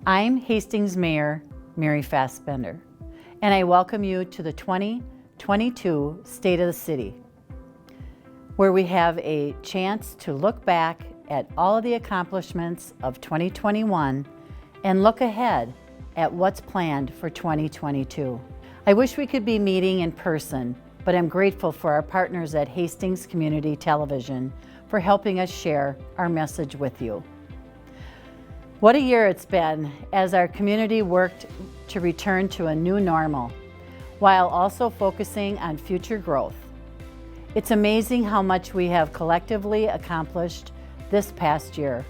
I'm Hastings Mayor Mary Fasbender, and I welcome you to the 2022 State of the City, where we have a chance to look back at all of the accomplishments of 2021 and look ahead at what's planned for 2022. I wish we could be meeting in person, but I'm grateful for our partners at Hastings Community Television for helping us share our message with you. What a year it's been as our community worked to return to a new normal, while also focusing on future growth. It's amazing how much we have collectively accomplished this past year.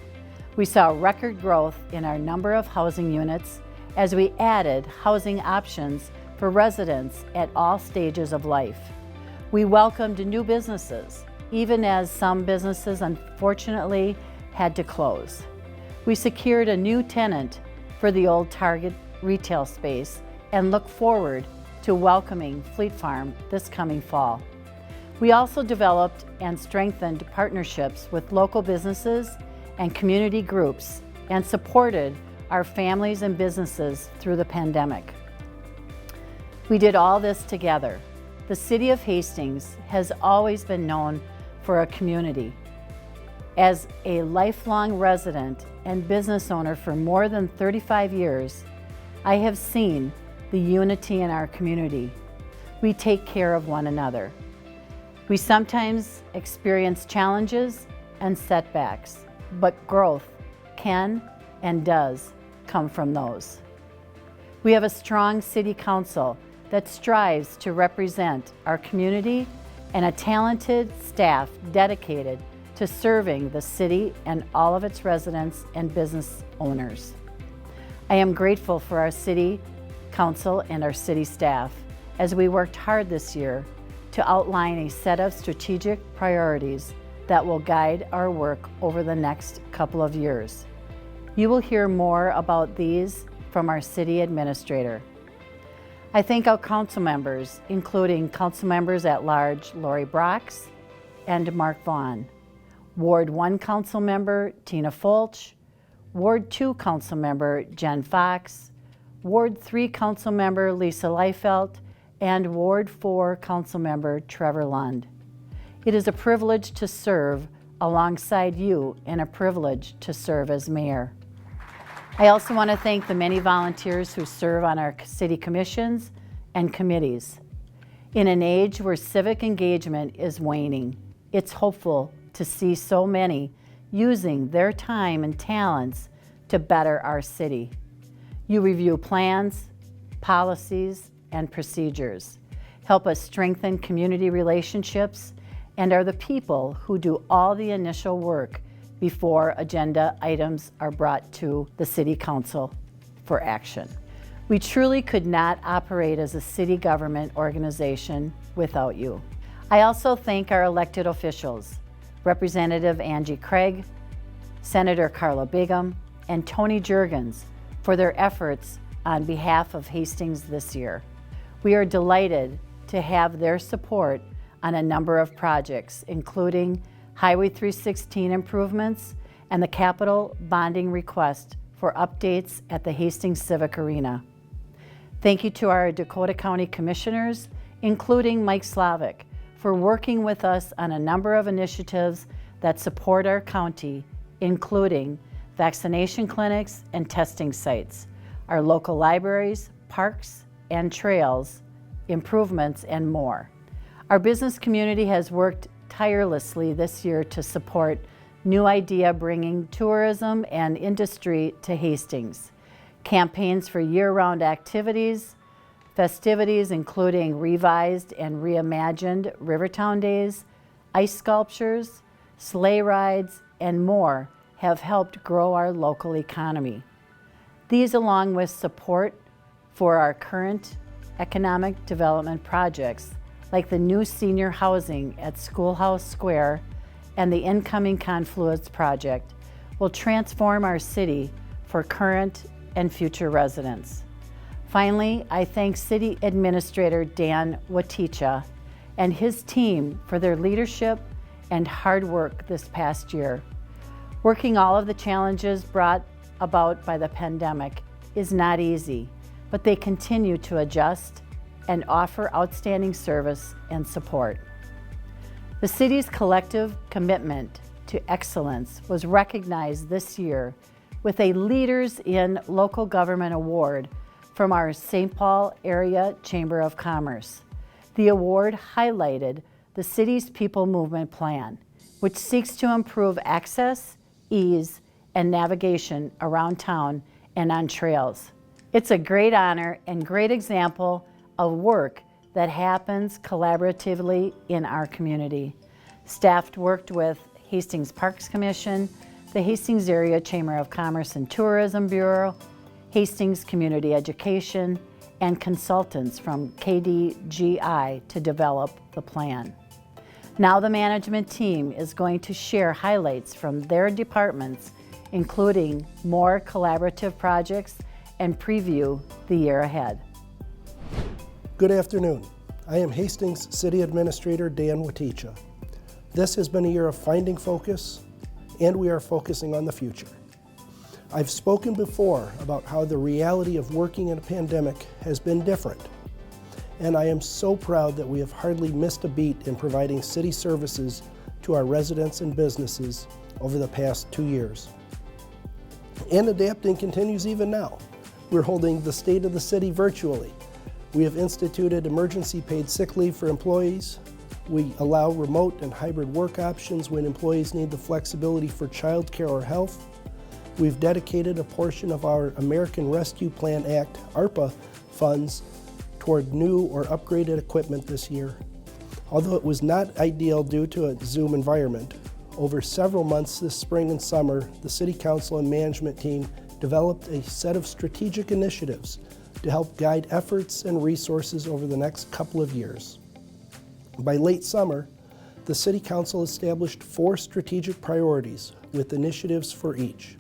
We saw record growth in our number of housing units as we added housing options for residents at all stages of life. We welcomed new businesses, even as some businesses unfortunately had to close. We secured a new tenant for the old Target retail space and look forward to welcoming Fleet Farm this coming fall. We also developed and strengthened partnerships with local businesses and community groups and supported our families and businesses through the pandemic. We did all this together. The City of Hastings has always been known for a community. As a lifelong resident and business owner for more than 35 years, I have seen the unity in our community. We take care of one another. We sometimes experience challenges and setbacks, but growth can and does come from those. We have a strong City Council that strives to represent our community and a talented staff dedicated to serving the city and all of its residents and business owners. I am grateful for our City Council and our city staff as we worked hard this year to outline a set of strategic priorities that will guide our work over the next couple of years. You will hear more about these from our City Administrator. I thank our council members, including council members at large Lori Brox and Mark Vaughn, Ward 1 Council Member Tina Fulch, Ward 2 Council Member Jen Fox, Ward 3 Council Member Lisa Leifelt, and Ward 4 Council Member Trevor Lund. It is a privilege to serve alongside you and a privilege to serve as mayor. I also want to thank the many volunteers who serve on our city commissions and committees. In an age where civic engagement is waning, it's hopeful to see so many using their time and talents to better our city. You review plans, policies, and procedures, help us strengthen community relationships, and are the people who do all the initial work before agenda items are brought to the City Council for action. We truly could not operate as a city government organization without you. I also thank our elected officials, Representative Angie Craig, Senator Carla Bigham, and Tony Juergens for their efforts on behalf of Hastings this year. We are delighted to have their support on a number of projects, including Highway 316 improvements and the capital bonding request for updates at the Hastings Civic Arena. Thank you to our Dakota County Commissioners, including Mike Slavic, for working with us on a number of initiatives that support our county, including vaccination clinics and testing sites, our local libraries, parks and trails, improvements, and more. Our business community has worked tirelessly this year to support New Idea bringing tourism and industry to Hastings, campaigns for year-round activities, festivities including revised and reimagined Rivertown Days, ice sculptures, sleigh rides, and more have helped grow our local economy. These, along with support for our current economic development projects, like the new senior housing at Schoolhouse Square and the incoming Confluence project, will transform our city for current and future residents. Finally, I thank City Administrator Dan Waticha and his team for their leadership and hard work this past year. Working all of the challenges brought about by the pandemic is not easy, but they continue to adjust and offer outstanding service and support. The city's collective commitment to excellence was recognized this year with a Leaders in Local Government Award from our St. Paul Area Chamber of Commerce. The award highlighted the city's People Movement Plan, which seeks to improve access, ease, and navigation around town and on trails. It's a great honor and great example of work that happens collaboratively in our community. Staff worked with Hastings Parks Commission, the Hastings Area Chamber of Commerce and Tourism Bureau, Hastings Community Education, and consultants from KDGI to develop the plan. Now the management team is going to share highlights from their departments, including more collaborative projects, and preview the year ahead. Good afternoon. I am Hastings City Administrator Dan Waticha. This has been a year of finding focus, and we are focusing on the future. I've spoken before about how the reality of working in a pandemic has been different, and I am so proud that we have hardly missed a beat in providing city services to our residents and businesses over the past 2 years. And adapting continues even now. We're holding the State of the City virtually. We have instituted emergency paid sick leave for employees. We allow remote and hybrid work options when employees need the flexibility for childcare or health. We've dedicated a portion of our American Rescue Plan Act, ARPA, funds toward new or upgraded equipment this year. Although it was not ideal due to a Zoom environment, over several months this spring and summer, the City Council and management team developed a set of strategic initiatives to help guide efforts and resources over the next couple of years. By late summer, the City Council established 4 strategic priorities with initiatives for each.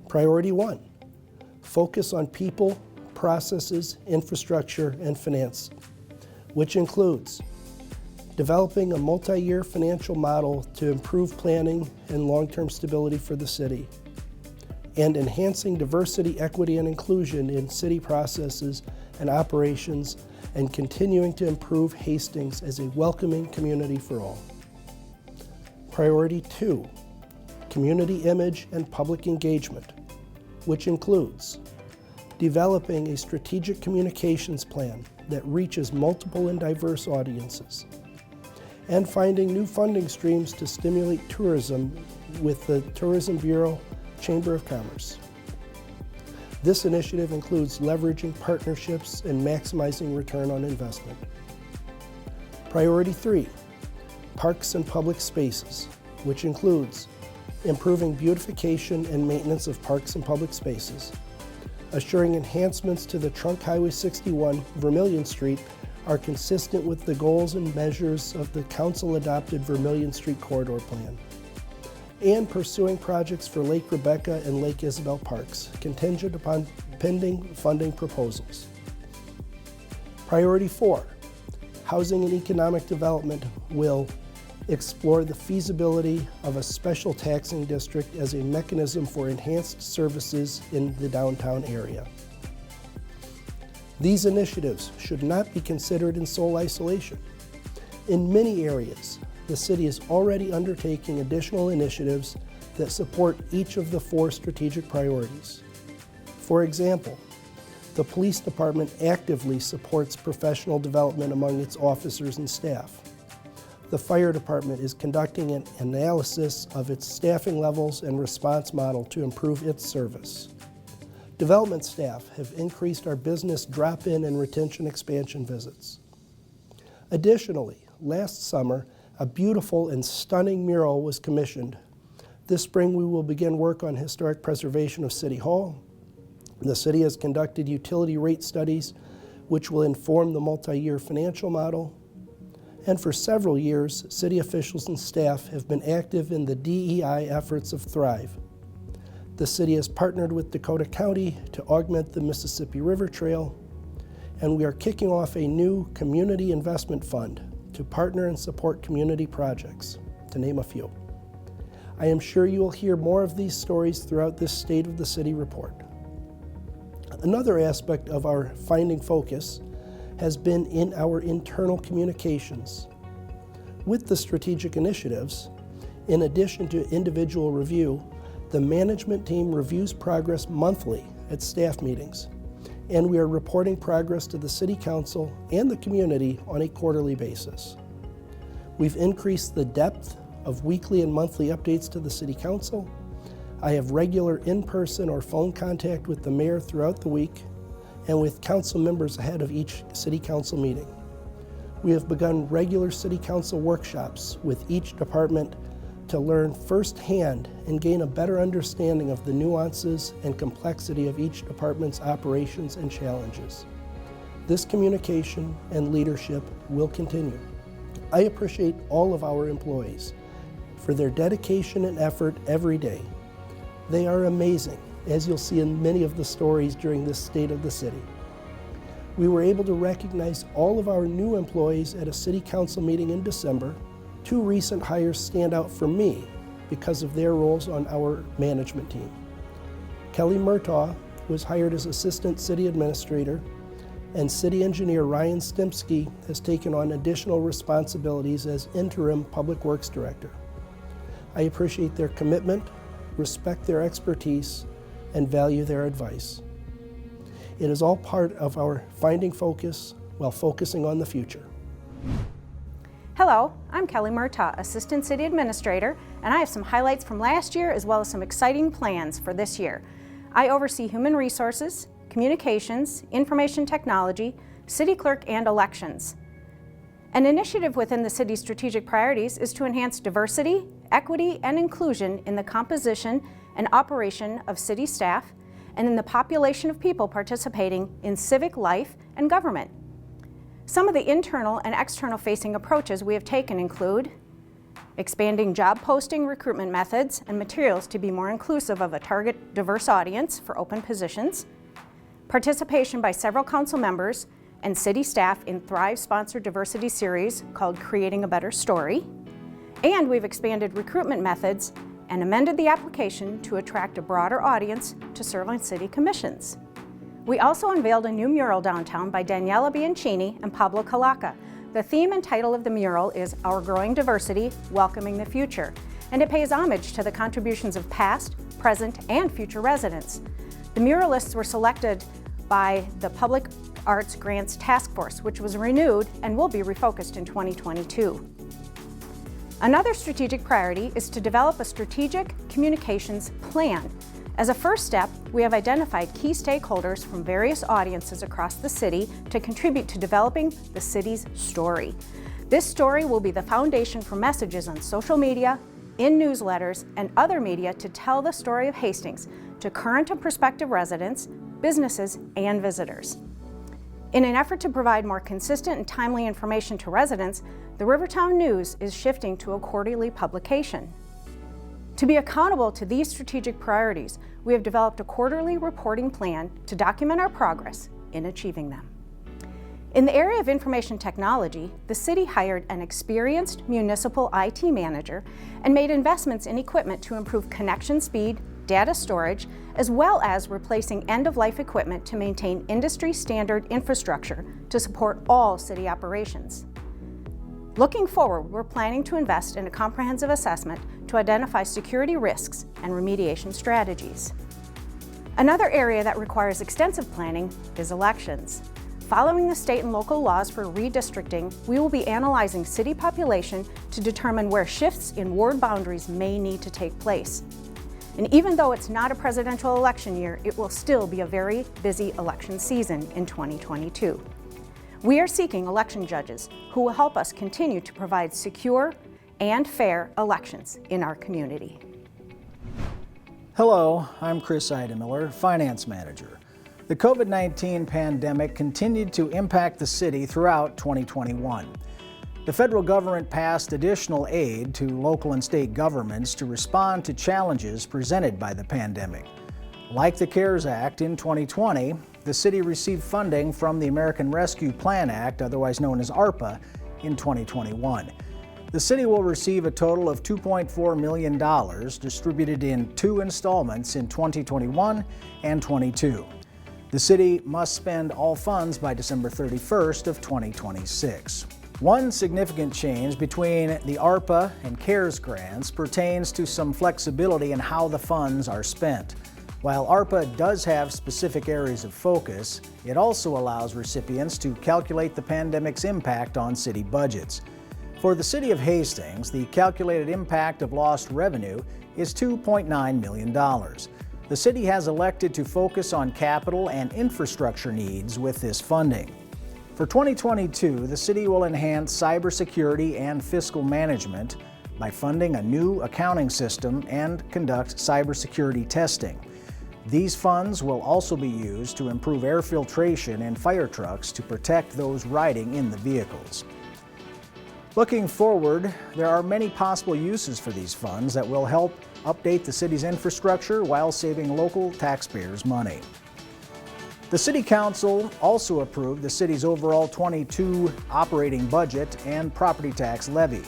Priority 1, focus on people, processes, infrastructure, and finance, which includes developing a multi-year financial model to improve planning and long-term stability for the city, and enhancing diversity, equity, and inclusion in city processes and operations, and continuing to improve Hastings as a welcoming community for all. Priority 2, community image and public engagement, which includes developing a strategic communications plan that reaches multiple and diverse audiences, and finding new funding streams to stimulate tourism with the Tourism Bureau Chamber of Commerce. This initiative includes leveraging partnerships and maximizing return on investment. Priority 3, parks and public spaces, which includes improving beautification and maintenance of parks and public spaces, assuring enhancements to the Trunk Highway 61 Vermilion Street are consistent with the goals and measures of the council-adopted Vermilion Street Corridor Plan, and pursuing projects for Lake Rebecca and Lake Isabel parks, contingent upon pending funding proposals. Priority 4, housing and economic development will explore the feasibility of a special taxing district as a mechanism for enhanced services in the downtown area. These initiatives should not be considered in sole isolation. In many areas, the city is already undertaking additional initiatives that support each of the 4 strategic priorities. For example, the police department actively supports professional development among its officers and staff. The fire department is conducting an analysis of its staffing levels and response model to improve its service. Development staff have increased our business drop-in and retention expansion visits. Additionally, last summer, a beautiful and stunning mural was commissioned. This spring, we will begin work on historic preservation of City Hall. The city has conducted utility rate studies, which will inform the multi-year financial model. And for several years, city officials and staff have been active in the DEI efforts of Thrive. The city has partnered with Dakota County to augment the Mississippi River Trail, and we are kicking off a new community investment fund to partner and support community projects, to name a few. I am sure you will hear more of these stories throughout this State of the City report. Another aspect of our finding focus has been in our internal communications. With the strategic initiatives, in addition to individual review, the management team reviews progress monthly at staff meetings, and we are reporting progress to the City Council and the community on a quarterly basis. We've increased the depth of weekly and monthly updates to the City Council. I have regular in-person or phone contact with the mayor throughout the week and with council members ahead of each City Council meeting. We have begun regular City Council workshops with each department to learn firsthand and gain a better understanding of the nuances and complexity of each department's operations and challenges. This communication and leadership will continue. I appreciate all of our employees for their dedication and effort every day. They are amazing, as you'll see in many of the stories during this State of the City. We were able to recognize all of our new employees at a City Council meeting in December. 2 recent hires stand out for me because of their roles on our management team. Kelly Murtaugh was hired as Assistant City Administrator, and City Engineer Ryan Stimsky has taken on additional responsibilities as Interim Public Works Director. I appreciate their commitment, respect their expertise, and value their advice. It is all part of our finding focus while focusing on the future. Hello, I'm Kelly Murtaugh, Assistant City Administrator, and I have some highlights from last year as well as some exciting plans for this year. I oversee human resources, communications, information technology, city clerk, and elections. An initiative within the city's strategic priorities is to enhance diversity, equity, and inclusion in the composition and operation of city staff and in the population of people participating in civic life and government. Some of the internal and external facing approaches we have taken include expanding job posting recruitment methods and materials to be more inclusive of a target diverse audience for open positions, participation by several council members and city staff in Thrive-sponsored diversity series called Creating a Better Story, and we've expanded recruitment methods and amended the application to attract a broader audience to serve on city commissions. We also unveiled a new mural downtown by Daniela Bianchini and Pablo Calaca. The theme and title of the mural is Our Growing Diversity, Welcoming the Future, and it pays homage to the contributions of past, present, and future residents. The muralists were selected by the Public Arts Grants Task Force, which was renewed and will be refocused in 2022. Another strategic priority is to develop a strategic communications plan. As a first step, we have identified key stakeholders from various audiences across the city to contribute to developing the city's story. This story will be the foundation for messages on social media, in newsletters, and other media to tell the story of Hastings to current and prospective residents, businesses, and visitors. In an effort to provide more consistent and timely information to residents, the Rivertown News is shifting to a quarterly publication. To be accountable to these strategic priorities, we have developed a quarterly reporting plan to document our progress in achieving them. In the area of information technology, the city hired an experienced municipal IT manager and made investments in equipment to improve connection speed, data storage, as well as replacing end-of-life equipment to maintain industry-standard infrastructure to support all city operations. Looking forward, we're planning to invest in a comprehensive assessment to identify security risks and remediation strategies. Another area that requires extensive planning is elections. Following the state and local laws for redistricting, we will be analyzing city population to determine where shifts in ward boundaries may need to take place. And even though it's not a presidential election year, it will still be a very busy election season in 2022. We are seeking election judges who will help us continue to provide secure and fair elections in our community. Hello, I'm Chris Idemiller, Finance Manager. The COVID-19 pandemic continued to impact the city throughout 2021. The federal government passed additional aid to local and state governments to respond to challenges presented by the pandemic. Like the CARES Act in 2020, the city received funding from the American Rescue Plan Act, otherwise known as ARPA, in 2021. The city will receive a total of $2.4 million distributed in 2 installments in 2021 and 22. The city must spend all funds by December 31st of 2026. One significant change between the ARPA and CARES grants pertains to some flexibility in how the funds are spent. While ARPA does have specific areas of focus, it also allows recipients to calculate the pandemic's impact on city budgets. For the City of Hastings, the calculated impact of lost revenue is $2.9 million. The city has elected to focus on capital and infrastructure needs with this funding. For 2022, the city will enhance cybersecurity and fiscal management by funding a new accounting system and conduct cybersecurity testing. These funds will also be used to improve air filtration in fire trucks to protect those riding in the vehicles. Looking forward, there are many possible uses for these funds that will help update the city's infrastructure while saving local taxpayers money. The City Council also approved the city's overall 22 operating budget and property tax levy.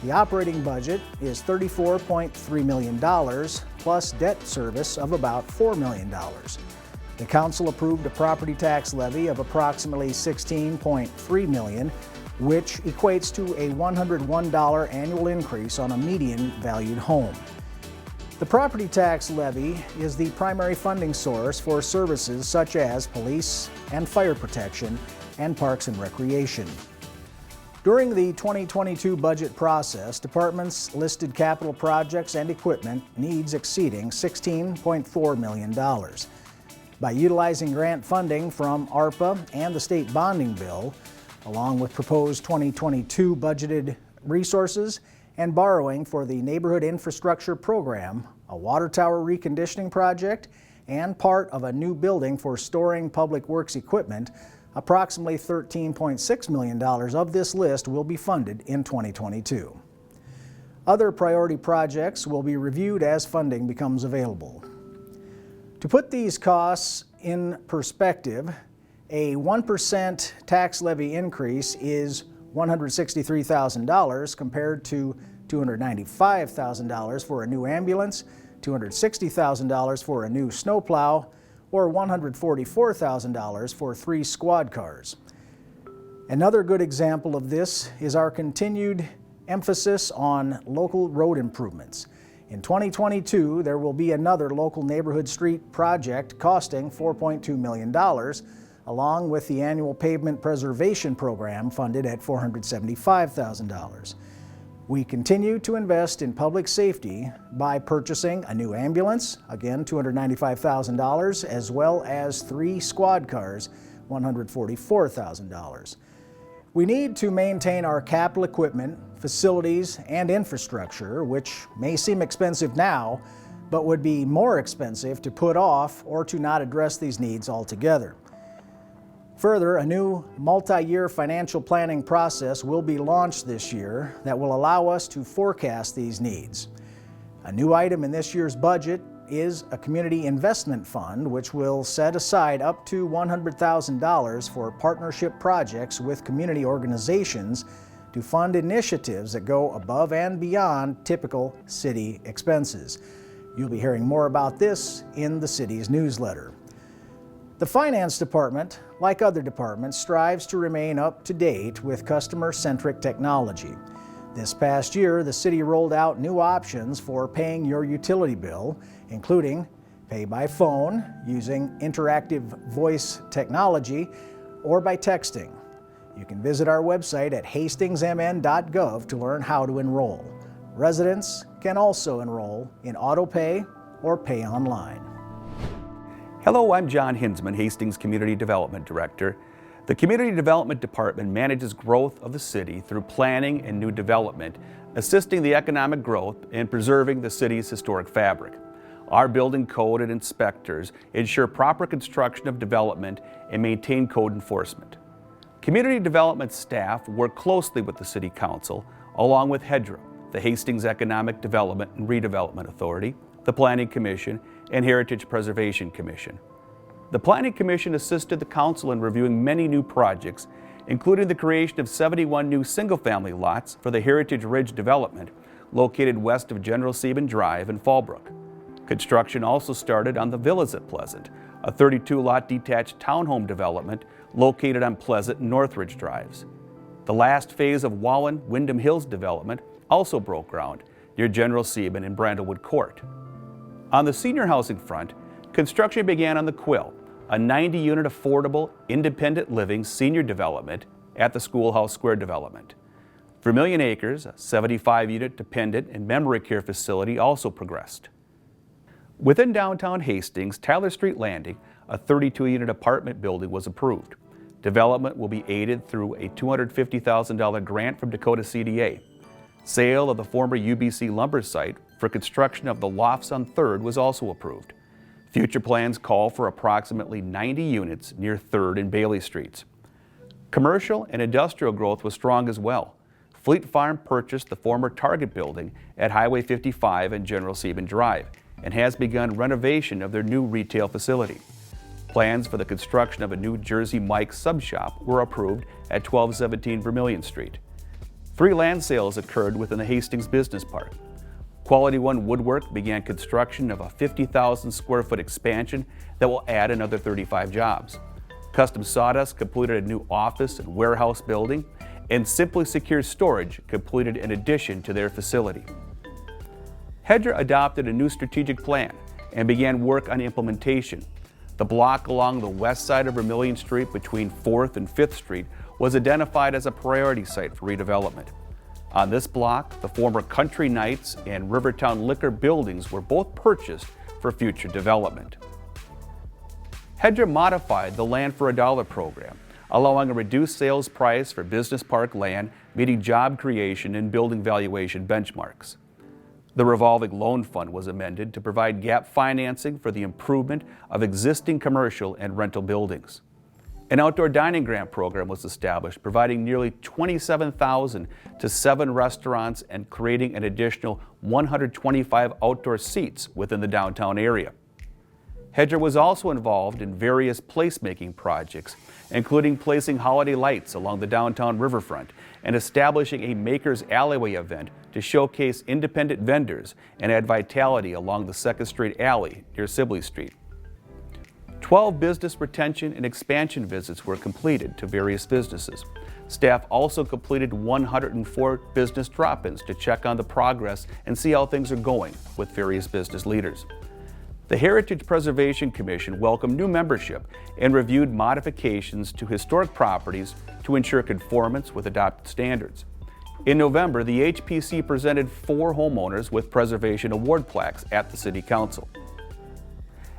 The operating budget is $34.3 million plus debt service of about $4 million. The council approved a property tax levy of approximately $16.3 million, which equates to a $101 annual increase on a median valued home. The property tax levy is the primary funding source for services such as police and fire protection and parks and recreation. During the 2022 budget process, departments listed capital projects and equipment needs exceeding $16.4 million. By utilizing grant funding from ARPA and the state bonding bill, along with proposed 2022 budgeted resources and borrowing for the Neighborhood Infrastructure Program, a water tower reconditioning project, and part of a new building for storing public works equipment, approximately $13.6 million of this list will be funded in 2022. Other priority projects will be reviewed as funding becomes available. To put these costs in perspective, a 1% tax levy increase is $163,000 compared to $295,000 for a new ambulance, $260,000 for a new snowplow, or $144,000 for 3 squad cars. Another good example of this is our continued emphasis on local road improvements. In 2022, there will be another local neighborhood street project costing $4.2 million, along with the annual pavement preservation program funded at $475,000. We continue to invest in public safety by purchasing a new ambulance, again $295,000, as well as 3 squad cars, $144,000. We need to maintain our capital equipment, facilities, and infrastructure, which may seem expensive now, but would be more expensive to put off or to not address these needs altogether. Further, a new multi-year financial planning process will be launched this year that will allow us to forecast these needs. A new item in this year's budget is a community investment fund, which will set aside up to $100,000 for partnership projects with community organizations to fund initiatives that go above and beyond typical city expenses. You'll be hearing more about this in the city's newsletter. The Finance Department, like other departments, strives to remain up to date with customer-centric technology. This past year, the city rolled out new options for paying your utility bill, including pay by phone using interactive voice technology or by texting. You can visit our website at hastingsmn.gov to learn how to enroll. Residents can also enroll in autopay or pay online. Hello, I'm John Hinsman, Hastings Community Development Director. The Community Development Department manages growth of the city through planning and new development, assisting the economic growth and preserving the city's historic fabric. Our building code and inspectors ensure proper construction of development and maintain code enforcement. Community development staff work closely with the City Council, along with HEDRA, the Hastings Economic Development and Redevelopment Authority, the Planning Commission, and Heritage Preservation Commission. The Planning Commission assisted the Council in reviewing many new projects including the creation of 71 new single-family lots for the Heritage Ridge development located west of General Sieben Drive in Fallbrook. Construction also started on the Villas at Pleasant, a 32-lot detached townhome development located on Pleasant and Northridge Drives. The last phase of Wallen Wyndham Hills development also broke ground near General Sieben and Brandlewood Court. On the senior housing front, construction began on the Quill, a 90-unit affordable, independent living senior development at the Schoolhouse Square development. Vermilion Acres, a 75-unit dependent and memory care facility, also progressed. Within downtown Hastings, Tyler Street Landing, a 32-unit apartment building, was approved. Development will be aided through a $250,000 grant from Dakota CDA. Sale of the former UBC lumber site for construction of the lofts on 3rd was also approved. Future plans call for approximately 90 units near 3rd and Bailey Streets. Commercial and industrial growth was strong as well. Fleet Farm purchased the former Target building at Highway 55 and General Sieben Drive and has begun renovation of their new retail facility. Plans for the construction of a new Jersey Mike's sub shop were approved at 1217 Vermilion Street. 3 land sales occurred within the Hastings Business Park. Quality One Woodwork began construction of a 50,000 square foot expansion that will add another 35 jobs. Custom Sawdust completed a new office and warehouse building, and Simply Secure Storage completed an addition to their facility. Hedger adopted a new strategic plan and began work on implementation. The block along the west side of Vermilion Street between 4th and 5th Street was identified as a priority site for redevelopment. On this block, the former Country Knights and Rivertown Liquor buildings were both purchased for future development. Hedger modified the Land for a Dollar program, allowing a reduced sales price for business park land, meeting job creation and building valuation benchmarks. The revolving loan fund was amended to provide gap financing for the improvement of existing commercial and rental buildings. An outdoor dining grant program was established, providing nearly $27,000 to 7 restaurants and creating an additional 125 outdoor seats within the downtown area. Hedger was also involved in various placemaking projects, including placing holiday lights along the downtown riverfront and establishing a Maker's Alleyway event to showcase independent vendors and add vitality along the 2nd Street Alley near Sibley Street. 12 business retention and expansion visits were completed to various businesses. Staff also completed 104 business drop-ins to check on the progress and see how things are going with various business leaders. The Heritage Preservation Commission welcomed new membership and reviewed modifications to historic properties to ensure conformance with adopted standards. In November, the HPC presented 4 homeowners with preservation award plaques at the City Council.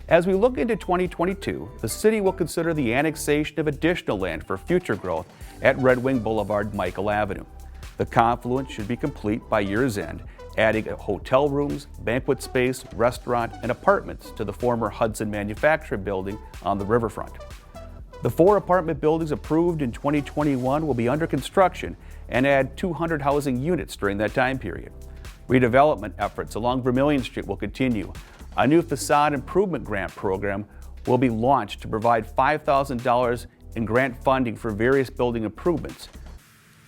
As we look into 2022, the city will consider the annexation of additional land for future growth at Red Wing Boulevard, Michael Avenue. The confluence should be complete by year's end, adding hotel rooms, banquet space, restaurant, and apartments to the former Hudson Manufacturing Building on the riverfront. The 4 apartment buildings approved in 2021 will be under construction and add 200 housing units during that time period. Redevelopment efforts along Vermilion Street will continue. A new facade improvement grant program will be launched to provide $5,000 in grant funding for various building improvements.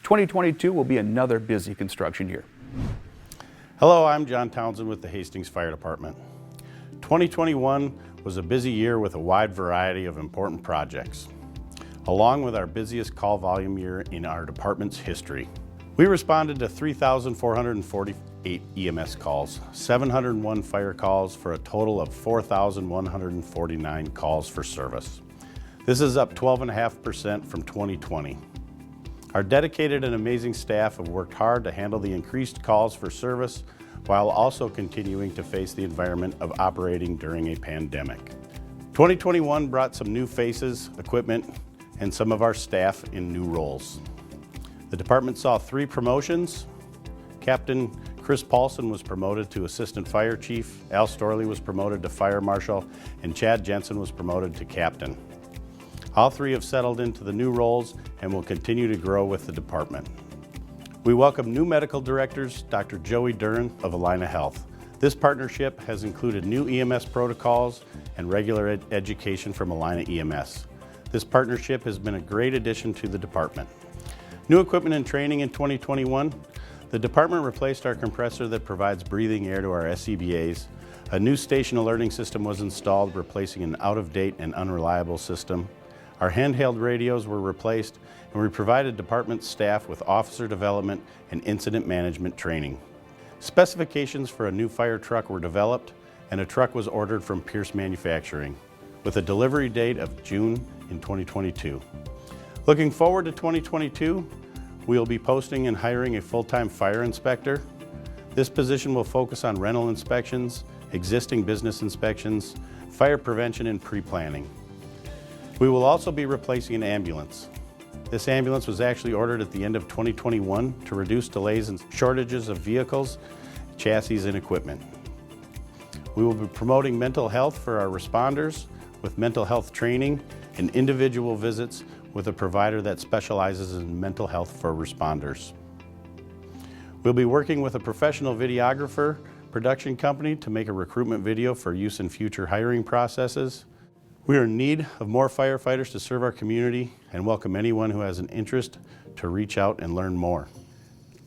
2022 will be another busy construction year. Hello, I'm John Townsend with the Hastings Fire Department. 2021 was a busy year with a wide variety of important projects, along with our busiest call volume year in our department's history. We responded to 3,448 EMS calls, 701 fire calls for a total of 4,149 calls for service. This is up 12.5% from 2020. Our dedicated and amazing staff have worked hard to handle the increased calls for service while also continuing to face the environment of operating during a pandemic. 2021 brought some new faces, equipment, and some of our staff in new roles. The department saw 3 promotions. Captain Chris Paulson was promoted to Assistant Fire Chief, Al Storley was promoted to Fire Marshal, and Chad Jensen was promoted to Captain. All 3 have settled into the new roles and will continue to grow with the department. We welcome new medical directors, Dr. Joey Duran of Allina Health. This partnership has included new EMS protocols and regular education from Allina EMS. This partnership has been a great addition to the department. New equipment and training in 2021. The department replaced our compressor that provides breathing air to our SCBAs. A new station alerting system was installed, replacing an out-of-date and unreliable system. Our handheld radios were replaced, and we provided department staff with officer development and incident management training. Specifications for a new fire truck were developed, and a truck was ordered from Pierce Manufacturing, with a delivery date of June in 2022. Looking forward to 2022, we will be posting and hiring a full-time fire inspector. This position will focus on rental inspections, existing business inspections, fire prevention, and pre-planning. We will also be replacing an ambulance. This ambulance was actually ordered at the end of 2021 to reduce delays and shortages of vehicles, chassis, and equipment. We will be promoting mental health for our responders with mental health training and individual visits with a provider that specializes in mental health for responders. We'll be working with a professional videographer production company to make a recruitment video for use in future hiring processes. We are in need of more firefighters to serve our community and welcome anyone who has an interest to reach out and learn more.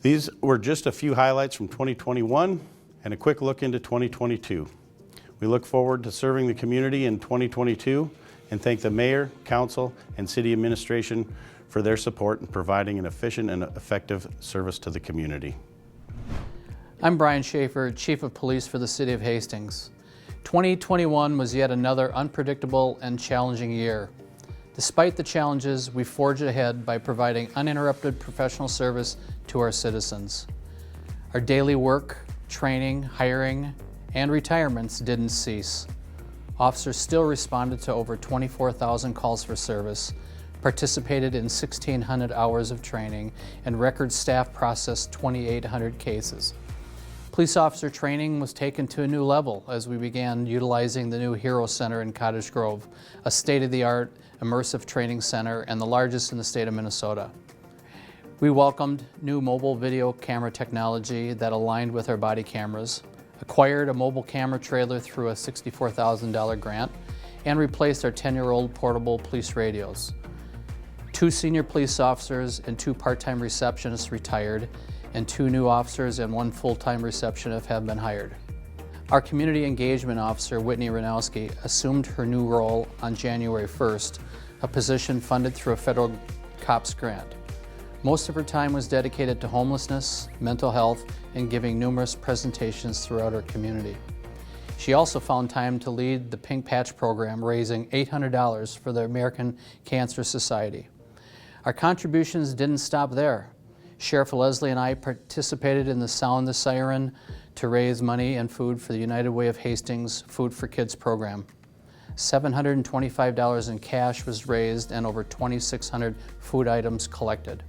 These were just a few highlights from 2021 and a quick look into 2022. We look forward to serving the community in 2022 and thank the Mayor, Council, and City Administration for their support in providing an efficient and effective service to the community. I'm Brian Schaefer, Chief of Police for the City of Hastings. 2021 was yet another unpredictable and challenging year. Despite the challenges, we forged ahead by providing uninterrupted professional service to our citizens. Our daily work, training, hiring, and retirements didn't cease. Officers still responded to over 24,000 calls for service, participated in 1,600 hours of training, and record staff processed 2,800 cases. Police officer training was taken to a new level as we began utilizing the new Hero Center in Cottage Grove, a state-of-the-art immersive training center and the largest in the state of Minnesota. We welcomed new mobile video camera technology that aligned with our body cameras, acquired a mobile camera trailer through a $64,000 grant, and replaced our 10-year-old portable police radios. 2 senior police officers and 2 part-time receptionists retired, and 2 new officers and 1 full-time receptionist have been hired. Our community engagement officer, Whitney Ranowski, assumed her new role on January 1st, a position funded through a federal COPS grant. Most of her time was dedicated to homelessness, mental health, and giving numerous presentations throughout our community. She also found time to lead the Pink Patch program, raising $800 for the American Cancer Society. Our contributions didn't stop there. Sheriff Leslie and I participated in the Sound the Siren to raise money and food for the United Way of Hastings Food for Kids program. $725 in cash was raised and over 2,600 food items collected.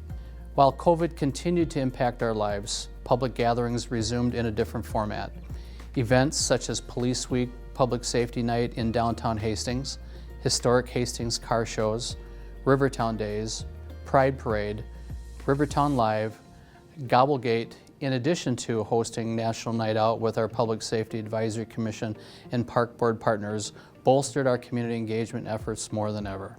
While COVID continued to impact our lives, public gatherings resumed in a different format. Events such as Police Week, Public Safety Night in downtown Hastings, Historic Hastings car shows, Rivertown Days, Pride Parade, Rivertown Live, Gobblegate, in addition to hosting National Night Out with our Public Safety Advisory Commission and Park Board partners, bolstered our community engagement efforts more than ever.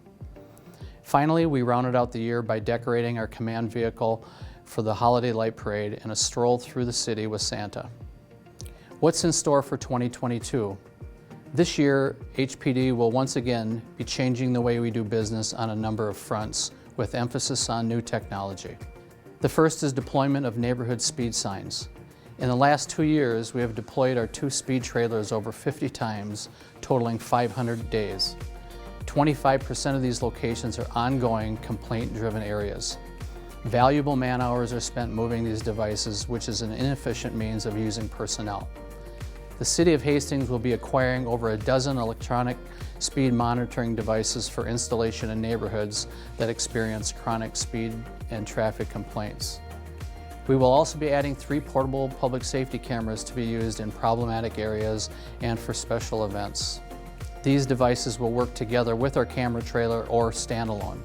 Finally, we rounded out the year by decorating our command vehicle for the Holiday Light Parade and a stroll through the city with Santa. What's in store for 2022? This year, HPD will once again be changing the way we do business on a number of fronts, with emphasis on new technology. The first is deployment of neighborhood speed signs. In the last 2 years, we have deployed our 2 speed trailers over 50 times, totaling 500 days. 25% of these locations are ongoing complaint-driven areas. Valuable man-hours are spent moving these devices, which is an inefficient means of using personnel. The City of Hastings will be acquiring over a dozen electronic speed monitoring devices for installation in neighborhoods that experience chronic speed and traffic complaints. We will also be adding 3 portable public safety cameras to be used in problematic areas and for special events. These devices will work together with our camera trailer or standalone.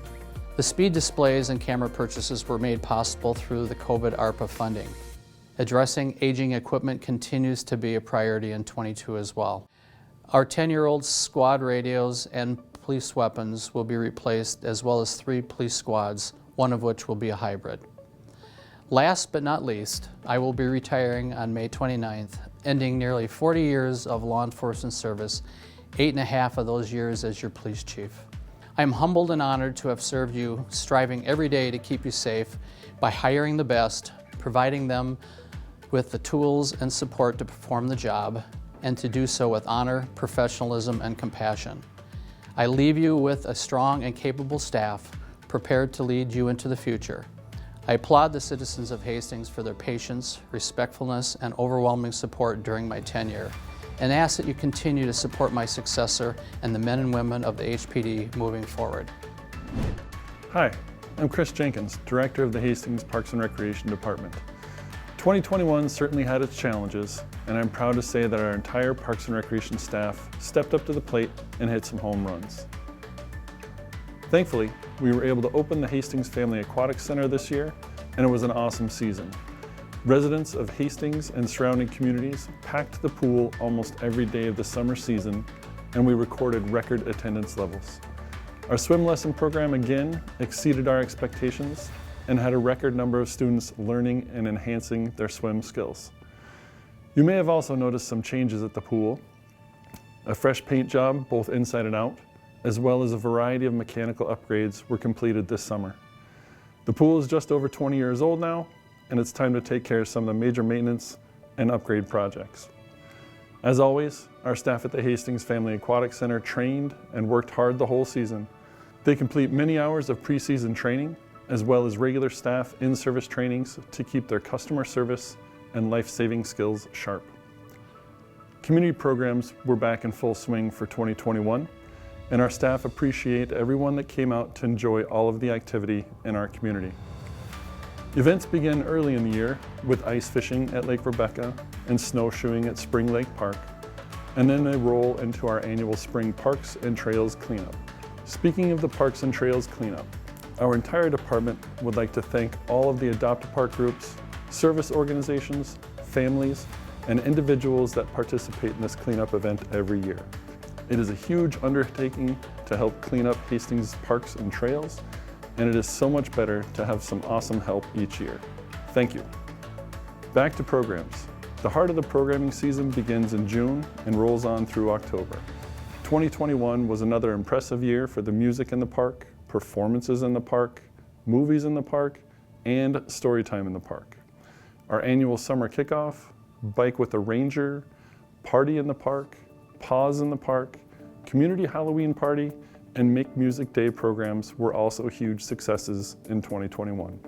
The speed displays and camera purchases were made possible through the COVID ARPA funding. Addressing aging equipment continues to be a priority in '22 as well. Our 10-year-old squad radios and police weapons will be replaced, as well as 3 police squads, one of which will be a hybrid. Last but not least, I will be retiring on May 29th, ending nearly 40 years of law enforcement service, 8.5 of those years as your police chief. I am humbled and honored to have served you, striving every day to keep you safe by hiring the best, providing them with the tools and support to perform the job, and to do so with honor, professionalism, and compassion. I leave you with a strong and capable staff prepared to lead you into the future. I applaud the citizens of Hastings for their patience, respectfulness, and overwhelming support during my tenure, and ask that you continue to support my successor and the men and women of the HPD moving forward. Hi, I'm Chris Jenkins, Director of the Hastings Parks and Recreation Department. 2021 certainly had its challenges, and I'm proud to say that our entire Parks and Recreation staff stepped up to the plate and hit some home runs. Thankfully, we were able to open the Hastings Family Aquatic Center this year, and it was an awesome season. Residents of Hastings and surrounding communities packed the pool almost every day of the summer season, and we recorded record attendance levels. Our swim lesson program again exceeded our expectations and had a record number of students learning and enhancing their swim skills. You may have also noticed some changes at the pool. A fresh paint job, both inside and out, as well as a variety of mechanical upgrades were completed this summer. The pool is just over 20 years old now, and it's time to take care of some of the major maintenance and upgrade projects. As always, our staff at the Hastings Family Aquatic Center trained and worked hard the whole season. They complete many hours of preseason training, as well as regular staff in-service trainings to keep their customer service and life-saving skills sharp. Community programs were back in full swing for 2021, and our staff appreciate everyone that came out to enjoy all of the activity in our community. Events began early in the year with ice fishing at Lake Rebecca and snowshoeing at Spring Lake Park, and then they roll into our annual Spring Parks and Trails Cleanup. Speaking of the Parks and Trails Cleanup, our entire department would like to thank all of the Adopt-A-Park groups, service organizations, families, and individuals that participate in this cleanup event every year. It is a huge undertaking to help clean up Hastings parks and trails, and it is so much better to have some awesome help each year. Thank you. Back to programs. The heart of the programming season begins in June and rolls on through October. 2021 was another impressive year for the music in the park, performances in the park, movies in the park, and story time in the park. Our annual summer kickoff, Bike with a Ranger, Party in the Park, Pause in the Park, Community Halloween Party, and Make Music Day programs were also huge successes in 2021.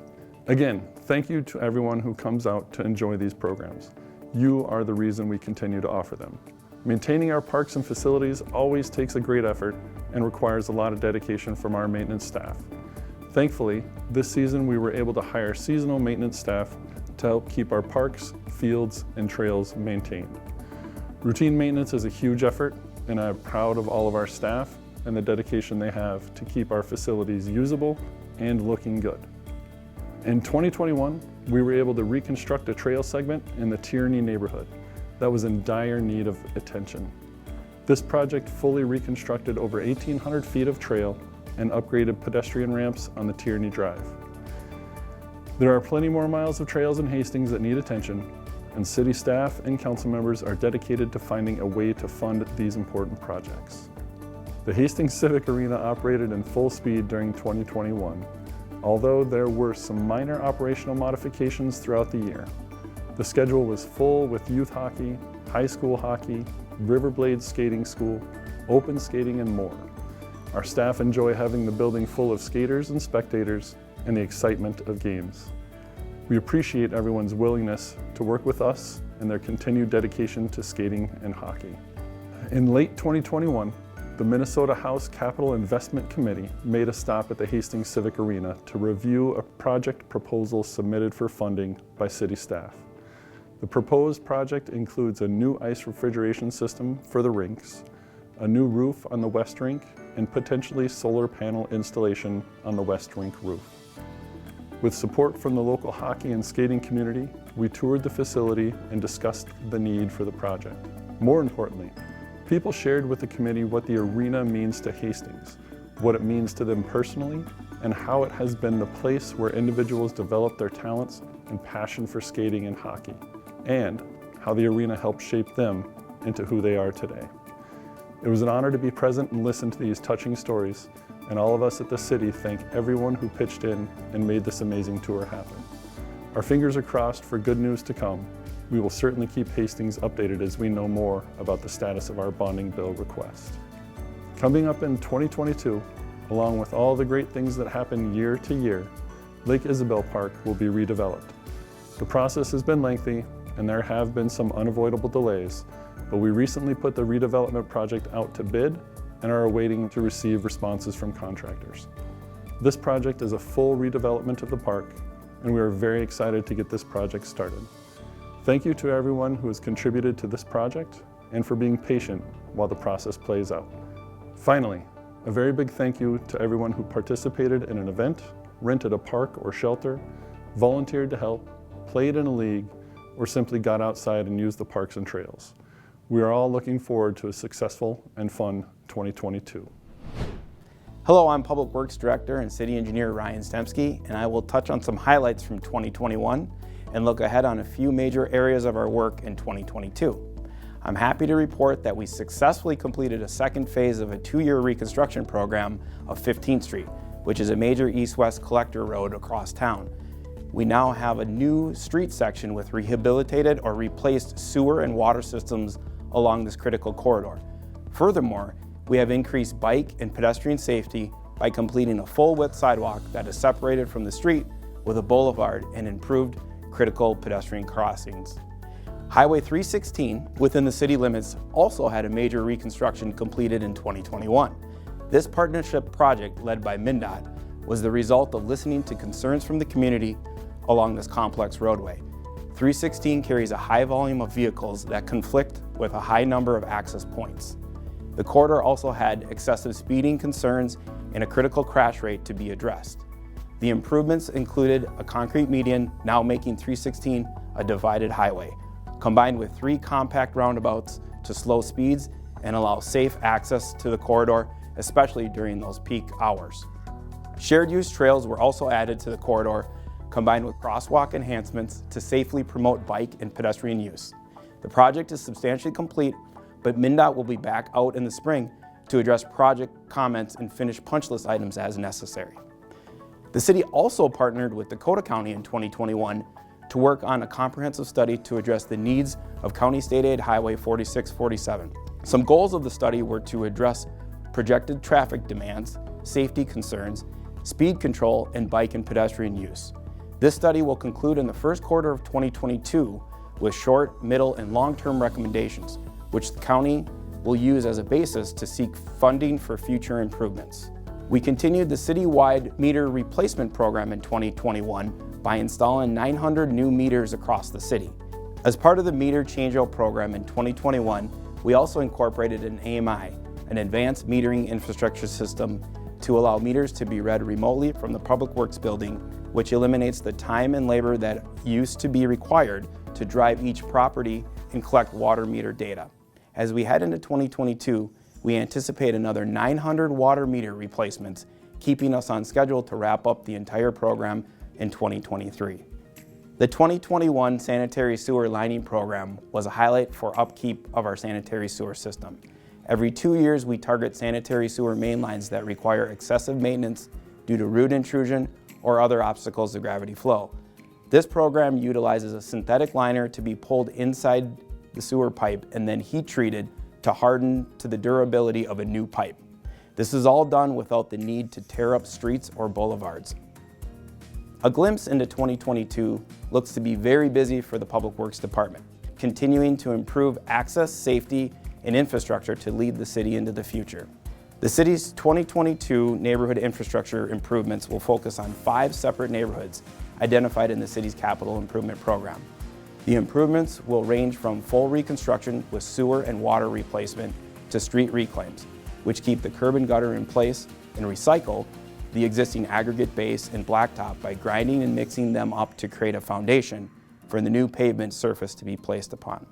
Again, thank you to everyone who comes out to enjoy these programs. You are the reason we continue to offer them. Maintaining our parks and facilities always takes a great effort and requires a lot of dedication from our maintenance staff. Thankfully, this season we were able to hire seasonal maintenance staff to help keep our parks, fields, and trails maintained. Routine maintenance is a huge effort, and I'm proud of all of our staff and the dedication they have to keep our facilities usable and looking good. In 2021, we were able to reconstruct a trail segment in the Tierney neighborhood that was in dire need of attention. This project fully reconstructed over 1,800 feet of trail and upgraded pedestrian ramps on the Tierney Drive. There are plenty more miles of trails in Hastings that need attention, and city staff and council members are dedicated to finding a way to fund these important projects. The Hastings Civic Arena operated in full speed during 2021, although there were some minor operational modifications throughout the year. The schedule was full with youth hockey, high school hockey, Riverblade Skating School, open skating, and more. Our staff enjoy having the building full of skaters and spectators and the excitement of games. We appreciate everyone's willingness to work with us and their continued dedication to skating and hockey. In late 2021, the Minnesota House Capital Investment Committee made a stop at the Hastings Civic Arena to review a project proposal submitted for funding by city staff. The proposed project includes a new ice refrigeration system for the rinks, a new roof on the west rink, and potentially solar panel installation on the west rink roof. With support from the local hockey and skating community, we toured the facility and discussed the need for the project. More importantly, People shared with the committee what the arena means to Hastings, what it means to them personally, and how it has been the place where individuals develop their talents and passion for skating and hockey, and how the arena helped shape them into who they are today. It was an honor to be present and listen to these touching stories, and all of us at the city thank everyone who pitched in and made this amazing tour happen. Our fingers are crossed for good news to come. We will certainly keep Hastings updated as we know more about the status of our bonding bill request. Coming up in 2022, along with all the great things that happen year to year, Lake Isabel Park will be redeveloped. The process has been lengthy and there have been some unavoidable delays, but we recently put the redevelopment project out to bid and are awaiting to receive responses from contractors. This project is a full redevelopment of the park, and we are very excited to get this project started. Thank you to everyone who has contributed to this project and for being patient while the process plays out. Finally, a very big thank you to everyone who participated in an event, rented a park or shelter, volunteered to help, played in a league, or simply got outside and used the parks and trails. We are all looking forward to a successful and fun 2022. Hello, I'm Public Works Director and City Engineer Ryan Stemsky, and I will touch on some highlights from 2021 and look ahead on a few major areas of our work in 2022. I'm happy to report that we successfully completed a second phase of a 2-year reconstruction program of 15th Street, which is a major east-west collector road across town. We now have a new street section with rehabilitated or replaced sewer and water systems along this critical corridor. Furthermore, we have increased bike and pedestrian safety by completing a full-width sidewalk that is separated from the street with a boulevard and improved critical pedestrian crossings. Highway 316 within the city limits also had a major reconstruction completed in 2021. This partnership project, led by MnDOT, was the result of listening to concerns from the community along this complex roadway. 316 carries a high volume of vehicles that conflict with a high number of access points. The corridor also had excessive speeding concerns and a critical crash rate to be addressed. The improvements included a concrete median, now making 316 a divided highway, combined with 3 compact roundabouts to slow speeds and allow safe access to the corridor, especially during those peak hours. Shared use trails were also added to the corridor, combined with crosswalk enhancements to safely promote bike and pedestrian use. The project is substantially complete, but MnDOT will be back out in the spring to address project comments and finish punch list items as necessary. The city also partnered with Dakota County in 2021 to work on a comprehensive study to address the needs of County State Aid Highway 4647. Some goals of the study were to address projected traffic demands, safety concerns, speed control, and bike and pedestrian use. This study will conclude in the first quarter of 2022 with short, middle, and long-term recommendations, which the county will use as a basis to seek funding for future improvements. We continued the citywide meter replacement program in 2021 by installing 900 new meters across the city. As part of the meter changeout program in 2021, we also incorporated an AMI, an advanced metering infrastructure system, to allow meters to be read remotely from the Public Works building, which eliminates the time and labor that used to be required to drive each property and collect water meter data. As we head into 2022, we anticipate another 900 water meter replacements, keeping us on schedule to wrap up the entire program in 2023. The 2021 sanitary sewer lining program was a highlight for upkeep of our sanitary sewer system. Every 2 years, we target sanitary sewer main lines that require excessive maintenance due to root intrusion or other obstacles to gravity flow. This program utilizes a synthetic liner to be pulled inside the sewer pipe and then heat treated to harden to the durability of a new pipe. This is all done without the need to tear up streets or boulevards. A glimpse into 2022 looks to be very busy for the Public Works Department, continuing to improve access, safety, and infrastructure to lead the city into the future. The city's 2022 neighborhood infrastructure improvements will focus on 5 separate neighborhoods identified in the city's capital improvement program. The improvements will range from full reconstruction with sewer and water replacement to street reclaims, which keep the curb and gutter in place and recycle the existing aggregate base and blacktop by grinding and mixing them up to create a foundation for the new pavement surface to be placed upon.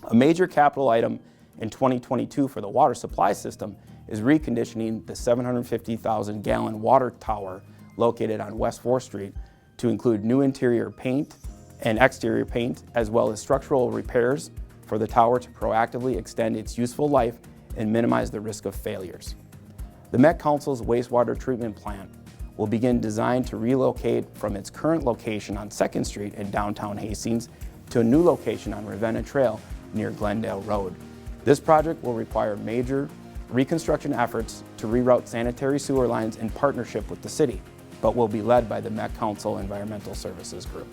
A major capital item in 2022 for the water supply system is reconditioning the 750,000 gallon water tower located on West 4th Street to include new interior paint and exterior paint, as well as structural repairs for the tower to proactively extend its useful life and minimize the risk of failures. The Met Council's wastewater treatment plant will begin design to relocate from its current location on 2nd Street in downtown Hastings to a new location on Ravenna Trail near Glendale Road. This project will require major reconstruction efforts to reroute sanitary sewer lines in partnership with the city, but will be led by the Met Council Environmental Services Group.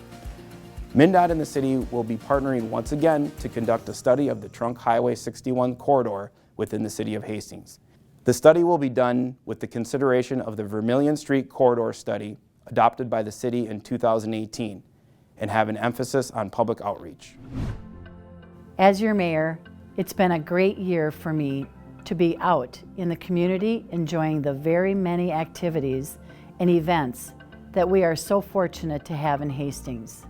MnDOT and the city will be partnering once again to conduct a study of the Trunk Highway 61 corridor within the city of Hastings. The study will be done with the consideration of the Vermilion Street Corridor Study adopted by the city in 2018 and have an emphasis on public outreach. As your mayor, it's been a great year for me to be out in the community enjoying the very many activities and events that we are so fortunate to have in Hastings.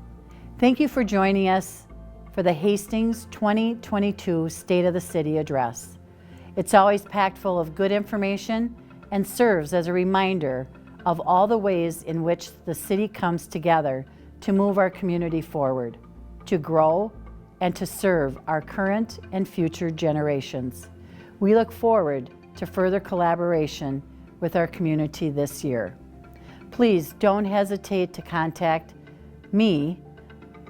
Thank you for joining us for the Hastings 2022 State of the City Address. It's always packed full of good information and serves as a reminder of all the ways in which the city comes together to move our community forward, to grow, and to serve our current and future generations. We look forward to further collaboration with our community this year. Please don't hesitate to contact me,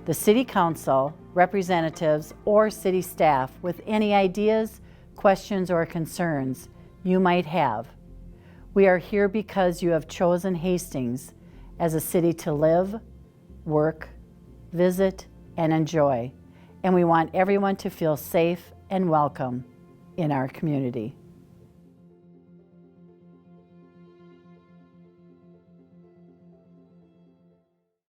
the City Council, representatives, or city staff with any ideas, questions, or concerns you might have. We are here because you have chosen Hastings as a city to live, work, visit, and enjoy, and we want everyone to feel safe and welcome in our community.